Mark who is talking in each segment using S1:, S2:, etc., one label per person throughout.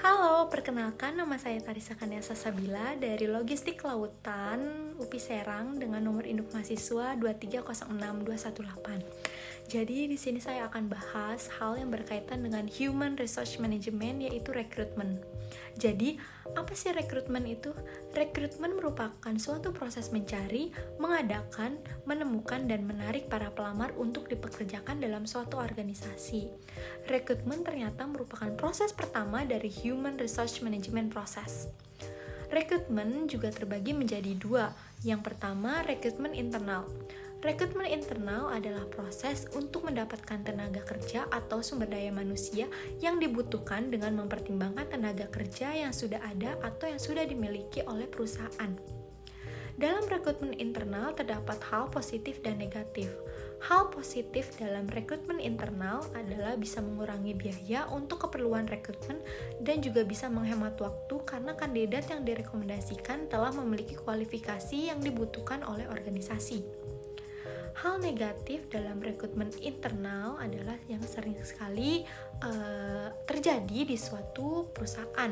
S1: Halo, perkenalkan nama saya Tarisa Kanesa Sabila dari Logistik Kelautan UPI Serang dengan nomor induk mahasiswa 2306218. Jadi di sini saya akan bahas hal yang berkaitan dengan Human Resource Management, yaitu rekrutmen. Jadi, apa sih rekrutmen itu? Rekrutmen merupakan suatu proses mencari, mengadakan, menemukan, dan menarik para pelamar untuk dipekerjakan dalam suatu organisasi. Rekrutmen ternyata merupakan proses pertama dari Human Resource Management Process. Rekrutmen juga terbagi menjadi dua. Yang pertama, rekrutmen internal. Rekrutmen internal adalah proses untuk mendapatkan tenaga kerja atau sumber daya manusia yang dibutuhkan dengan mempertimbangkan tenaga kerja yang sudah ada atau yang sudah dimiliki oleh perusahaan. Dalam rekrutmen internal terdapat hal positif dan negatif. Hal positif dalam rekrutmen internal adalah bisa mengurangi biaya untuk keperluan rekrutmen dan juga bisa menghemat waktu karena kandidat yang direkomendasikan telah memiliki kualifikasi yang dibutuhkan oleh organisasi. Hal negatif dalam rekrutmen internal adalah yang sering sekali terjadi di suatu perusahaan,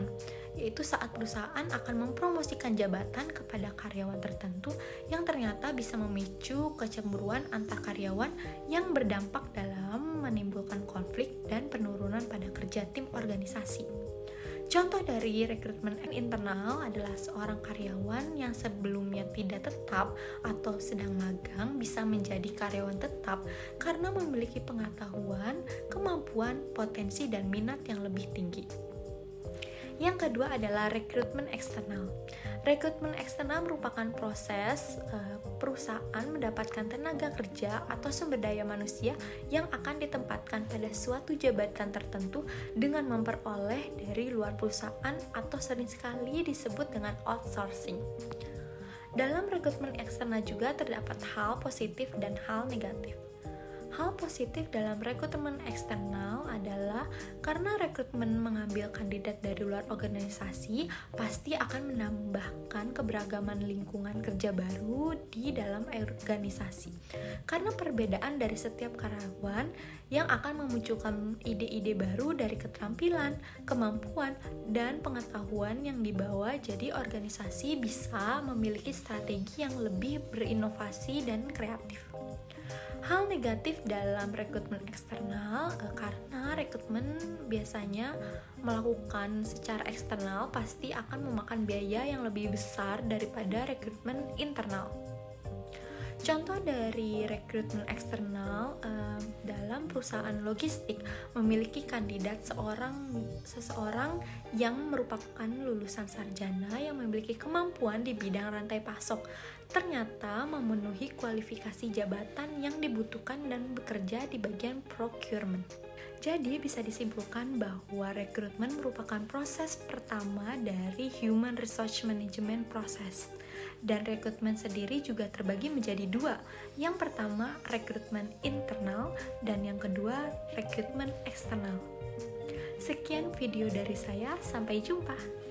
S1: yaitu saat perusahaan akan mempromosikan jabatan kepada karyawan tertentu yang ternyata bisa memicu kecemburuan antar karyawan yang berdampak dalam menimbulkan konflik dan penurunan pada kerja tim organisasi. Contoh dari rekrutmen internal adalah seorang karyawan yang sebelumnya tidak tetap atau sedang magang bisa menjadi karyawan tetap karena memiliki pengetahuan, kemampuan, potensi, dan minat yang lebih tinggi. Yang kedua adalah rekrutmen eksternal. Rekrutmen eksternal merupakan proses perusahaan mendapatkan tenaga kerja atau sumber daya manusia yang akan ditempatkan pada suatu jabatan tertentu dengan memperoleh dari luar perusahaan atau sering sekali disebut dengan outsourcing. Dalam rekrutmen eksternal juga terdapat hal positif dan hal negatif. Hal positif dalam rekrutmen eksternal adalah karena rekrutmen mengambil kandidat dari luar organisasi pasti akan menambahkan keberagaman lingkungan kerja baru di dalam organisasi. Karena perbedaan dari setiap karyawan yang akan memunculkan ide-ide baru dari keterampilan, kemampuan, dan pengetahuan yang dibawa, jadi organisasi bisa memiliki strategi yang lebih berinovasi dan kreatif. Hal negatif dalam rekrutmen eksternal karena rekrutmen biasanya melakukan secara eksternal pasti akan memakan biaya yang lebih besar daripada rekrutmen internal. Contoh dari rekrutmen eksternal dalam perusahaan logistik memiliki kandidat seseorang yang merupakan lulusan sarjana yang memiliki kemampuan di bidang rantai pasok, ternyata memenuhi kualifikasi jabatan yang dibutuhkan dan bekerja di bagian procurement. Jadi bisa disimpulkan bahwa rekrutmen merupakan proses pertama dari Human Resource Management Process. Dan rekrutmen sendiri juga terbagi menjadi dua. Yang pertama rekrutmen internal dan yang kedua rekrutmen eksternal. Sekian video dari saya, sampai jumpa.